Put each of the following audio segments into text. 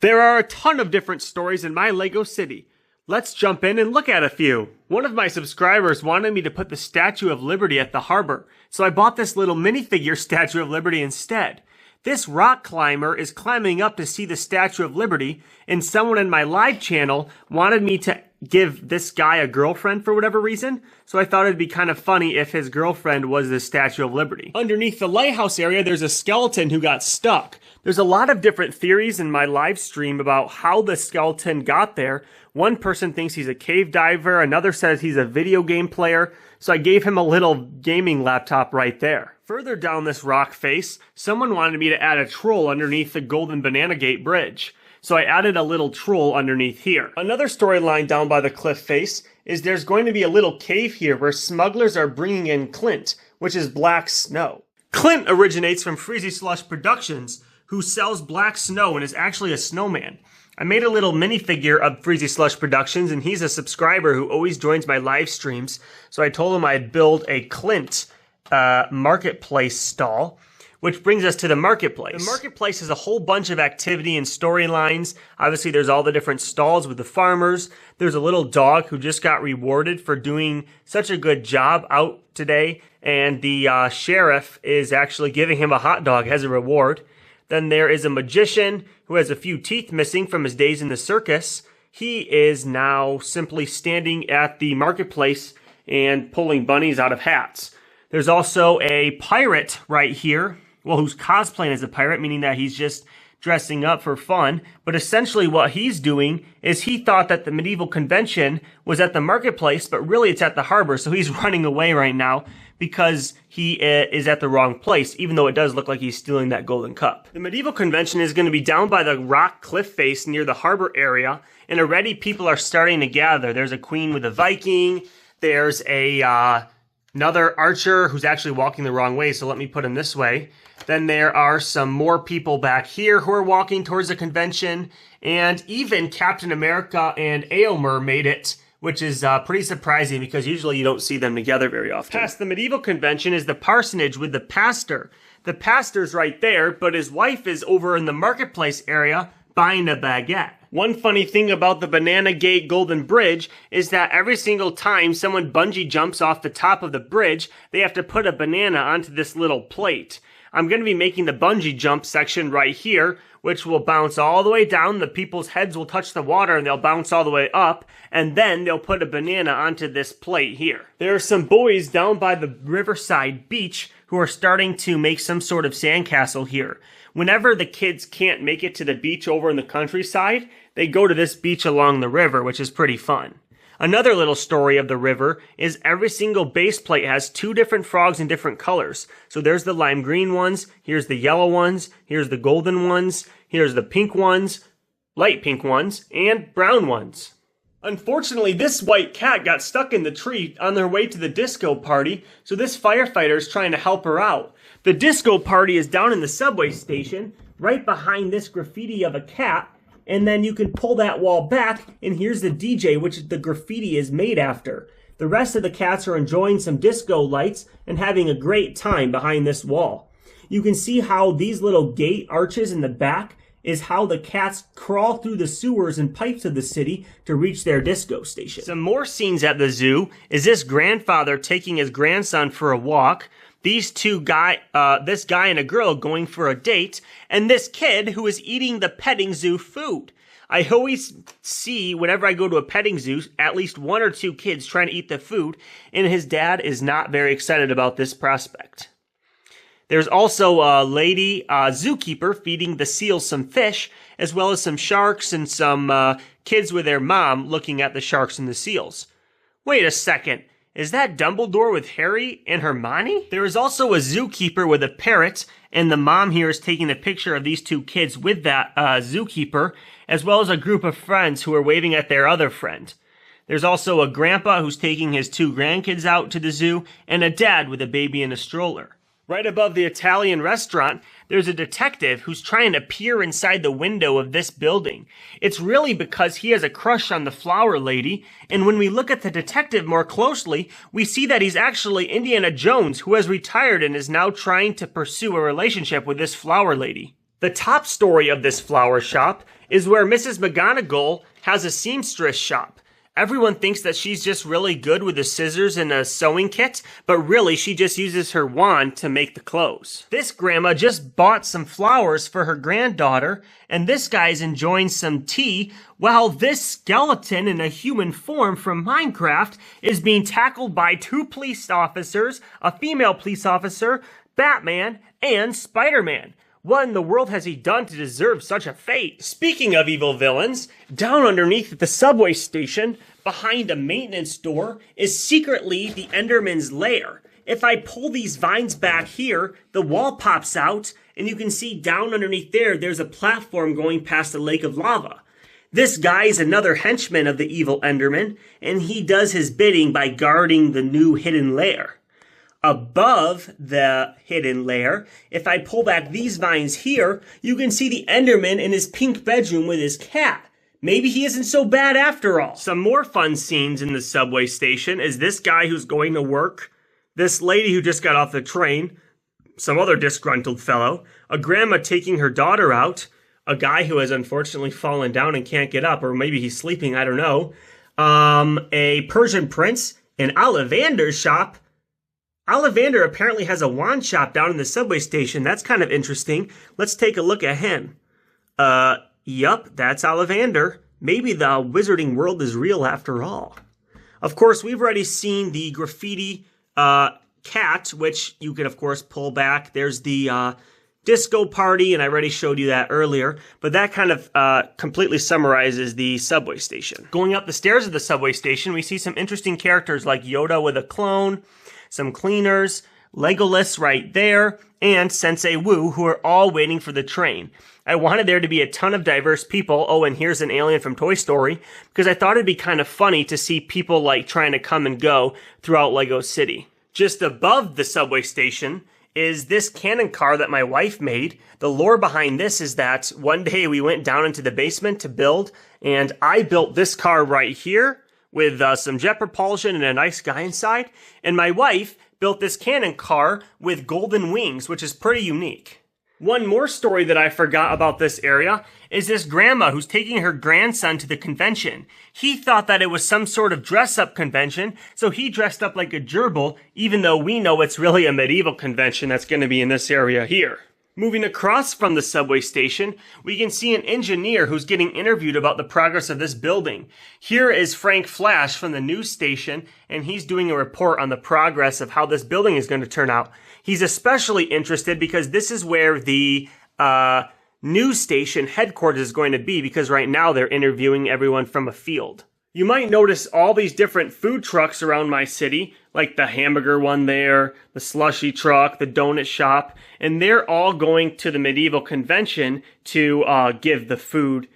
There are a ton of different stories in my LEGO city. Let's jump in and look at a few. One of my subscribers wanted me to put the Statue of Liberty at the harbor, so I bought this little minifigure Statue of Liberty instead. This rock climber is climbing up to see the Statue of Liberty, and someone in my live channel wanted me to give this guy a girlfriend for whatever reason, so I thought it'd be kind of funny if his girlfriend was the Statue of Liberty. Underneath the lighthouse area, there's a skeleton who got stuck. There's a lot of different theories in my live stream about how the skeleton got there. One person thinks he's a cave diver, another says he's a video game player, so I gave him a little gaming laptop right there. Further down this rock face, someone wanted me to add a troll underneath the Golden Banana Gate Bridge, so I added a little troll underneath here. Another storyline down by the cliff face is there's going to be a little cave here where smugglers are bringing in Klint, which is black snow. Klint originates from Freezy Slush Productions, who sells black snow and is actually a snowman. I made a little minifigure of Freezy Slush Productions, and he's a subscriber who always joins my live streams, so I told him I'd build a Klint marketplace stall, which brings us to the marketplace. The marketplace is a whole bunch of activity and storylines. Obviously, there's all the different stalls with the farmers. There's a little dog who just got rewarded for doing such a good job out today, and the sheriff is actually giving him a hot dog as a reward. Then there is a magician who has a few teeth missing from his days in the circus. He is now simply standing at the marketplace and pulling bunnies out of hats. There's also a pirate right here, well, who's cosplaying as a pirate, meaning that he's just dressing up for fun. But essentially what he's doing is he thought that the medieval convention was at the marketplace, but really it's at the harbor, so he's running away right now because he is at the wrong place, even though it does look like he's stealing that golden cup. The medieval convention is going to be down by the rock cliff face near the harbor area, and already people are starting to gather. There's a queen with a Viking. There's another archer who's actually walking the wrong way, so let me put him this way. Then there are some more people back here who are walking towards the convention, and even Captain America and Aylmer made it, which is pretty surprising because usually you don't see them together very often. Past the medieval convention is the parsonage with the pastor. The pastor's right there, but his wife is over in the marketplace area buying a baguette. One funny thing about the Banana Gate Golden Bridge is that every single time someone bungee jumps off the top of the bridge, they have to put a banana onto this little plate. I'm going to be making the bungee jump section right here, which will bounce all the way down. The people's heads will touch the water and they'll bounce all the way up, and then they'll put a banana onto this plate here. There are some boys down by the Riverside beach who are starting to make some sort of sandcastle here. Whenever the kids can't make it to the beach over in the countryside, they go to this beach along the river, which is pretty fun. Another little story of the river is every single base plate has two different frogs in different colors. So there's the lime green ones, here's the yellow ones, here's the golden ones, here's the pink ones, light pink ones, and brown ones. Unfortunately, this white cat got stuck in the tree on their way to the disco party, so this firefighter is trying to help her out. The disco party is down in the subway station, right behind this graffiti of a cat, and then you can pull that wall back, and here's the DJ, which the graffiti is made after. The rest of the cats are enjoying some disco lights and having a great time behind this wall. You can see how these little gate arches in the back is how the cats crawl through the sewers and pipes of the city to reach their disco station. Some more scenes at the zoo is this grandfather taking his grandson for a walk, this guy and a girl going for a date, and this kid who is eating the petting zoo food. I always see, whenever I go to a petting zoo, at least one or two kids trying to eat the food, and his dad is not very excited about this prospect. There's also a lady zookeeper feeding the seals some fish, as well as some sharks and some kids with their mom looking at the sharks and the seals. Wait a second. Is that Dumbledore with Harry and Hermione? There is also a zookeeper with a parrot, and the mom here is taking a picture of these two kids with that zookeeper, as well as a group of friends who are waving at their other friend. There's also a grandpa who's taking his two grandkids out to the zoo, and a dad with a baby in a stroller. Right above the Italian restaurant, there's a detective who's trying to peer inside the window of this building. It's really because he has a crush on the flower lady, and when we look at the detective more closely, we see that he's actually Indiana Jones, who has retired and is now trying to pursue a relationship with this flower lady. The top story of this flower shop is where Mrs. McGonagle has a seamstress shop. Everyone thinks that she's just really good with the scissors and a sewing kit, but really she just uses her wand to make the clothes. This grandma just bought some flowers for her granddaughter, and this guy's enjoying some tea, while this skeleton in a human form from Minecraft is being tackled by 2 police officers, a female police officer, Batman, and Spider-Man. What in the world has he done to deserve such a fate? Speaking of evil villains, down underneath at the subway station, behind a maintenance door, is secretly the Enderman's lair. If I pull these vines back here, the wall pops out, and you can see down underneath there's a platform going past a lake of lava. This guy is another henchman of the evil Enderman, and he does his bidding by guarding the new hidden lair. Above the hidden lair, if I pull back these vines here, you can see the Enderman in his pink bedroom with his cat. Maybe he isn't so bad after all. Some more fun scenes in the subway station is this guy who's going to work, this lady who just got off the train, some other disgruntled fellow, a grandma taking her daughter out, a guy who has unfortunately fallen down and can't get up, or maybe he's sleeping, I don't know, a Persian prince, an Ollivander's shop. Ollivander apparently has a wand shop down in the subway station. That's kind of interesting. Let's take a look at him. Yup, that's Ollivander. Maybe the wizarding world is real after all. Of course, we've already seen the graffiti cat, which you can, of course, pull back. There's the disco party, and I already showed you that earlier. But that kind of completely summarizes the subway station. Going up the stairs of the subway station, we see some interesting characters like Yoda with a clone, some cleaners, Legolas right there, and Sensei Wu, who are all waiting for the train. I wanted there to be a ton of diverse people. Oh, and here's an alien from Toy Story, because I thought it'd be kind of funny to see people like trying to come and go throughout Lego City. Just above the subway station is this cannon car that my wife made. The lore behind this is that one day we went down into the basement to build, and I built this car right here with some jet propulsion and a nice guy inside, and my wife built this cannon car with golden wings, which is pretty unique. One more story that I forgot about this area is this grandma who's taking her grandson to the convention. He thought that it was some sort of dress-up convention, so he dressed up like a gerbil, even though we know it's really a medieval convention that's going to be in this area here. Moving across from the subway station, we can see an engineer who's getting interviewed about the progress of this building. Here is Frank Flash from the news station, and he's doing a report on the progress of how this building is going to turn out. He's especially interested because this is where the news station headquarters is going to be, because right now they're interviewing everyone from a field. You might notice all these different food trucks around my city, like the hamburger one there, the slushy truck, the donut shop, and they're all going to the medieval convention to give the food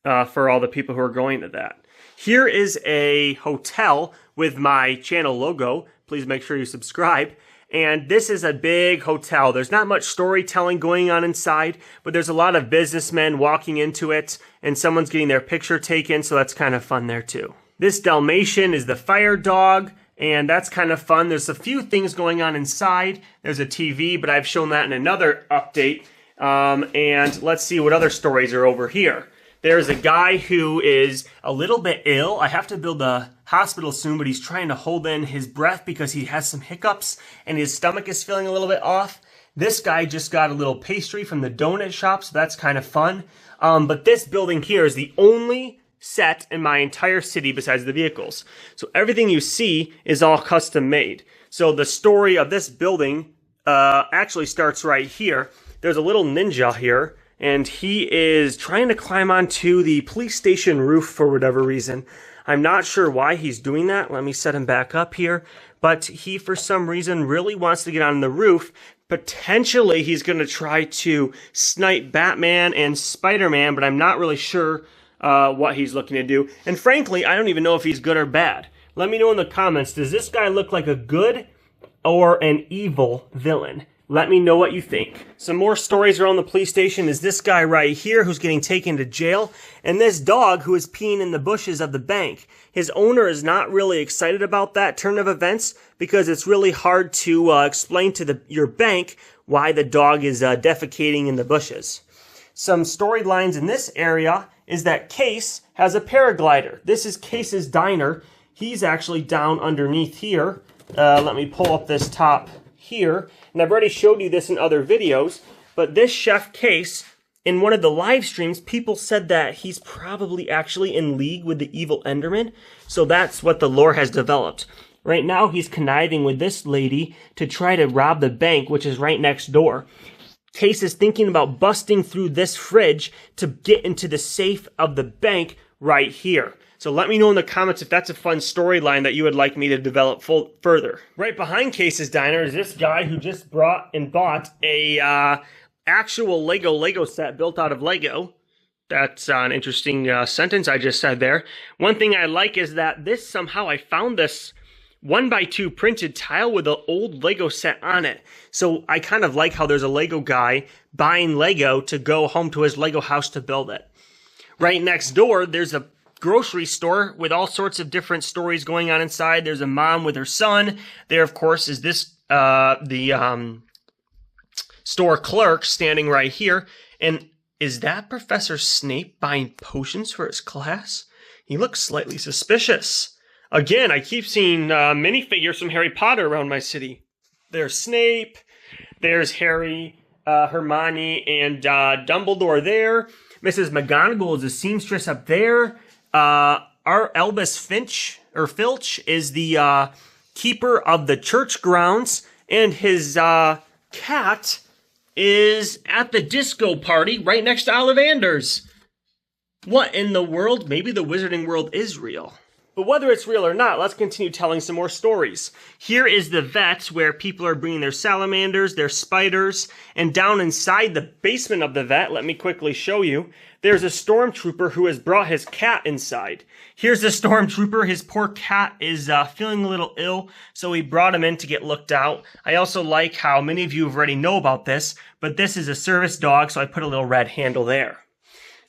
for all the people who are going to that. Here is a hotel with my channel logo. Please make sure you subscribe. And this is a big hotel. There's not much storytelling going on inside, but there's a lot of businessmen walking into it, and someone's getting their picture taken, so that's kind of fun there too. This Dalmatian is the fire dog, and that's kind of fun. There's a few things going on inside. There's a TV, but I've shown that in another update. And let's see what other stories are over here. There's a guy who is a little bit ill. I have to build a hospital soon, but he's trying to hold in his breath because he has some hiccups and his stomach is feeling a little bit off. This guy just got a little pastry from the donut shop, so that's kind of fun. But this building here is the only set in my entire city besides the vehicles. So everything you see is all custom made. So the story of this building actually starts right here. There's a little ninja here, and he is trying to climb onto the police station roof for whatever reason. I'm not sure why he's doing that. Let me set him back up here. But he, for some reason, really wants to get on the roof. Potentially, he's going to try to snipe Batman and Spider-Man, but I'm not really sure what he's looking to do. And frankly, I don't even know if he's good or bad. Let me know in the comments, does this guy look like a good or an evil villain? Let me know what you think. Some more stories around the police station is this guy right here who's getting taken to jail, and this dog who is peeing in the bushes of the bank. His owner is not really excited about that turn of events because it's really hard to explain to your bank why the dog is defecating in the bushes. Some storylines in this area is that Case has a paraglider. This is Case's diner. He's actually down underneath here. Let me pull up this top here. And I've already showed you this in other videos, but this Chef Case, in one of the live streams, people said that he's probably actually in league with the evil Enderman. So that's what the lore has developed. Right now, he's conniving with this lady to try to rob the bank, which is right next door. Case is thinking about busting through this fridge to get into the safe of the bank right here. So let me know in the comments if that's a fun storyline that you would like me to develop further. Right behind Case's diner is this guy who just bought a actual Lego set built out of Lego. That's an interesting sentence I just said there. One thing I like is that somehow I found this 1x2 printed tile with an old Lego set on it. So I kind of like how there's a Lego guy buying Lego to go home to his Lego house to build it. Right next door, there's a grocery store with all sorts of different stories going on inside. There's a mom with her son. There, of course, is this the store clerk standing right here. And is that Professor Snape buying potions for his class? He looks slightly suspicious. Again, I keep seeing minifigures from Harry Potter around my city. There's Snape, there's Harry, Hermione, and Dumbledore there. Mrs. McGonagle is a seamstress up there. Our Albus Filch is the keeper of the church grounds, and his cat is at the disco party right next to Ollivander's. What in the world? Maybe the wizarding world is real. But whether it's real or not, let's continue telling some more stories. Here is the vet where people are bringing their salamanders, their spiders, and down inside the basement of the vet, let me quickly show you, there's a stormtrooper who has brought his cat inside. Here's the stormtrooper. His poor cat is feeling a little ill, so he brought him in to get looked out. I also like how many of you already know about this, but this is a service dog, so I put a little red handle there.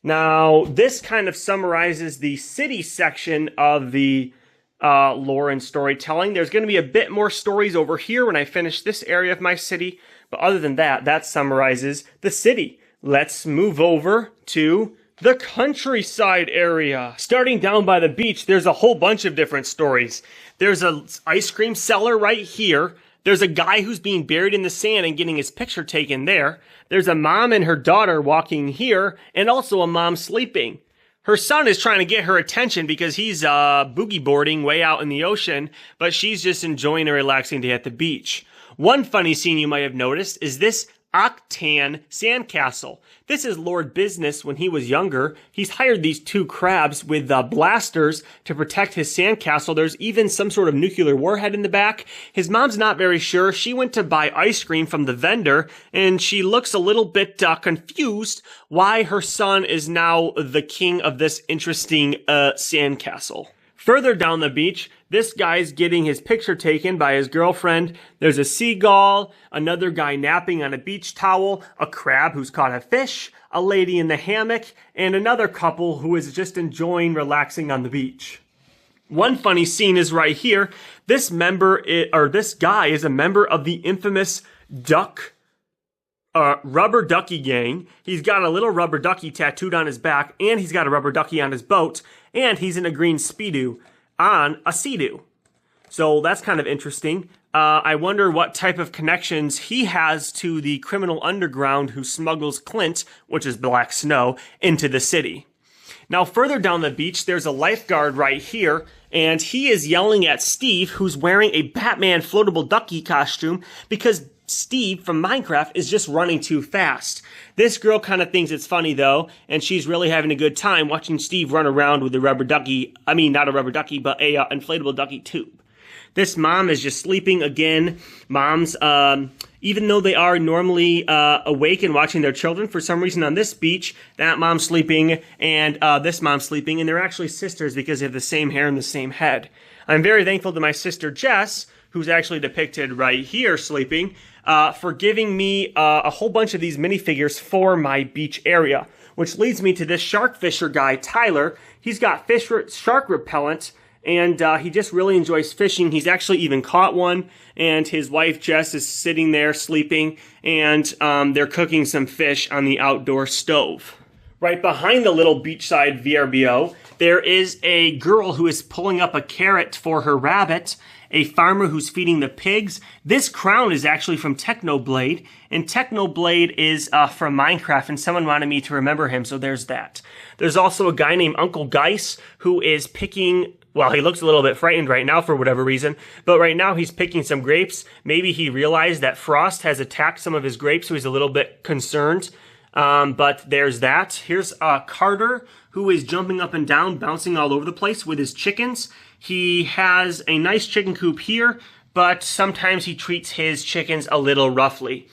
Now, this kind of summarizes the city section of the lore and storytelling. There's going to be a bit more stories over here when I finish this area of my city, but other than that, that summarizes the city. Let's move over to the countryside area. Starting down by the beach, there's a whole bunch of different stories. There's an ice cream seller right here. There's a guy who's being buried in the sand and getting his picture taken there. There's a mom and her daughter walking here, and also a mom sleeping. Her son is trying to get her attention because he's boogie boarding way out in the ocean, but she's just enjoying a relaxing day at the beach. One funny scene you might have noticed is this Octan sandcastle. This is Lord Business when he was younger. He's hired these two crabs with blasters to protect his sandcastle. There's even some sort of nuclear warhead in the back. His mom's not very sure. She went to buy ice cream from the vendor, and she looks a little bit confused why her son is now the king of this interesting sandcastle. Further down the beach, this guy's getting his picture taken by his girlfriend. There's a seagull, another guy napping on a beach towel, a crab who's caught a fish, a lady in the hammock, and another couple who is just enjoying relaxing on the beach. One funny scene is right here. This guy is a member of the infamous Rubber Ducky gang. He's got a little rubber ducky tattooed on his back, and he's got a rubber ducky on his boat, and he's in a green speedo on a sea-doo. So that's kind of interesting. I wonder what type of connections he has to the criminal underground who smuggles Klint, which is black snow, into the city. Now further down the beach, there's a lifeguard right here, and he is yelling at Steve, who's wearing a Batman floatable ducky costume, because Steve from Minecraft is just running too fast. This girl kind of thinks it's funny though, and she's really having a good time watching Steve run around with a rubber ducky. I mean, not a rubber ducky, but a inflatable ducky tube. This mom is just sleeping again. Moms, even though they are normally awake and watching their children, for some reason on this beach, that mom's sleeping and this mom's sleeping, and they're actually sisters because they have the same hair and the same head. I'm very thankful to my sister Jess, who's actually depicted right here sleeping, for giving me a whole bunch of these minifigures for my beach area. Which leads me to this shark fisher guy, Tyler. He's got shark repellent, and he just really enjoys fishing. He's actually even caught one, and his wife Jess is sitting there sleeping, and they're cooking some fish on the outdoor stove. Right behind the little beachside VRBO, there is a girl who is pulling up a carrot for her rabbit, a farmer who's feeding the pigs. This crown is actually from Technoblade, and Technoblade is from Minecraft, and someone wanted me to remember him, so there's that. There's also a guy named Uncle Gjys who is picking, well, he looks a little bit frightened right now for whatever reason, but right now he's picking some grapes. Maybe he realized that frost has attacked some of his grapes, so he's a little bit concerned. But there's that. Here's Carter, who is jumping up and down, bouncing all over the place with his chickens. He has a nice chicken coop here, but sometimes he treats his chickens a little roughly.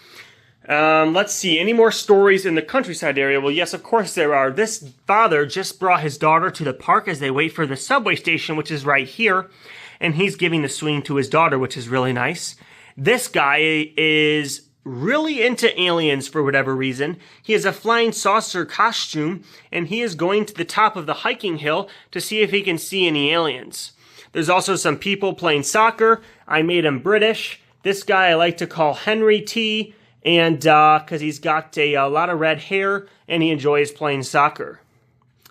Let's see, any more stories in the countryside area? Well, yes, of course there are. This father just brought his daughter to the park as they wait for the subway station, which is right here, and he's giving the swing to his daughter, which is really nice. This guy is really into aliens for whatever reason. He has a flying saucer costume, and he is going to the top of the hiking hill to see if he can see any aliens. There's also some people playing soccer. I made him British. This guy I like to call Henry T, and because he's got a lot of red hair, and he enjoys playing soccer.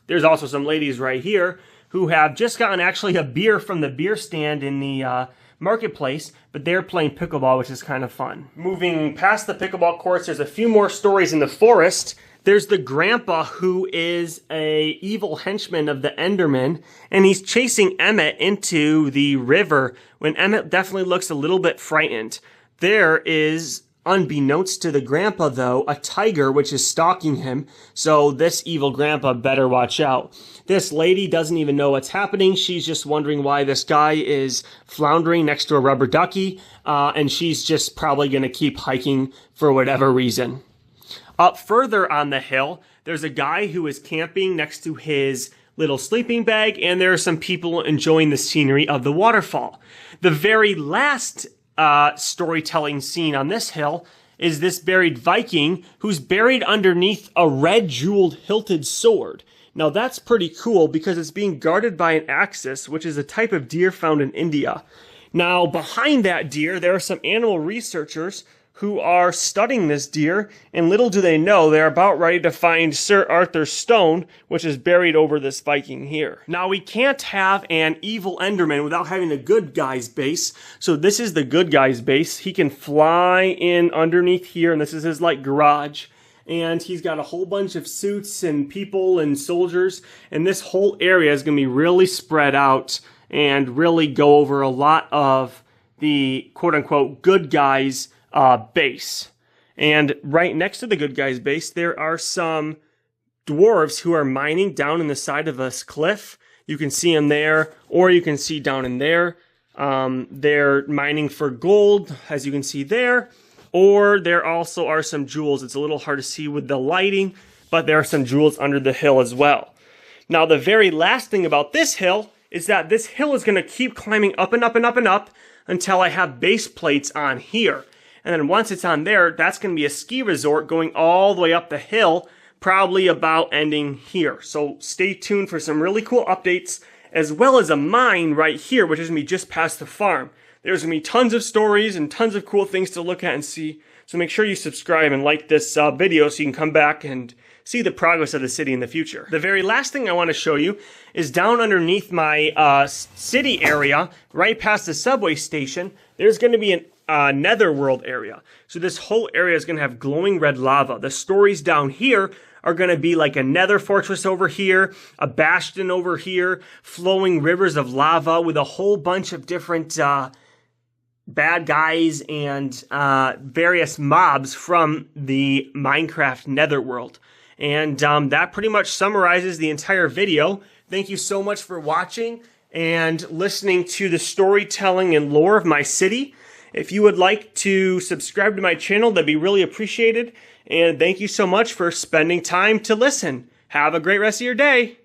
There's also some ladies right here who have just gotten actually a beer from the beer stand in the marketplace, but they're playing pickleball, which is kind of fun. Moving past the pickleball courts, there's a few more stories in the forest. There's the Granpa, who is a evil henchman of the Enderman, and he's chasing Emmet into the river when Emmet definitely looks a little bit frightened. There is, unbeknownst to the Granpa though, a tiger which is stalking him, so this evil Granpa better watch out. This lady doesn't even know what's happening. She's just wondering why this guy is floundering next to a rubber ducky, and she's just probably going to keep hiking for whatever reason. Up further on the hill, there's a guy who is camping next to his little sleeping bag, and there are some people enjoying the scenery of the waterfall. The very last storytelling scene on this hill is this buried Viking who's buried underneath a red jeweled hilted sword. Now that's pretty cool because it's being guarded by an axis, which is a type of deer found in India. Now behind that deer, there are some animal researchers who are studying this deer, and little do they know, they're about ready to find Sir Arthur's stone, which is buried over this Viking here. Now, we can't have an evil Enderman without having a good guy's base, so this is the good guy's base. He can fly in underneath here, and this is his, like, garage. And he's got a whole bunch of suits and people and soldiers, and this whole area is going to be really spread out and really go over a lot of the quote-unquote good guys' base. And right next to the good guy's base, there are some dwarves who are mining down in the side of this cliff. You can see them there, or you can see down in there. They're mining for gold, as you can see there. Or there also are some jewels. It's a little hard to see with the lighting, but there are some jewels under the hill as well. Now, the very last thing about this hill is that this hill is going to keep climbing up and up and up and up until I have base plates on here. And then once it's on there, that's going to be a ski resort going all the way up the hill, probably about ending here. So stay tuned for some really cool updates, as well as a mine right here, which is going to be just past the farm. There's going to be tons of stories and tons of cool things to look at and see. So make sure you subscribe and like this video so you can come back and see the progress of the city in the future. The very last thing I want to show you is down underneath my city area, right past the subway station, there's going to be an Netherworld area. So this whole area is going to have glowing red lava. The stories down here are going to be like a nether fortress over here, a bastion over here, flowing rivers of lava with a whole bunch of different bad guys and various mobs from the Minecraft Netherworld. And that pretty much summarizes the entire video. Thank you so much for watching and listening to the storytelling and lore of my city. If you would like to subscribe to my channel, that'd be really appreciated. And thank you so much for spending time to listen. Have a great rest of your day.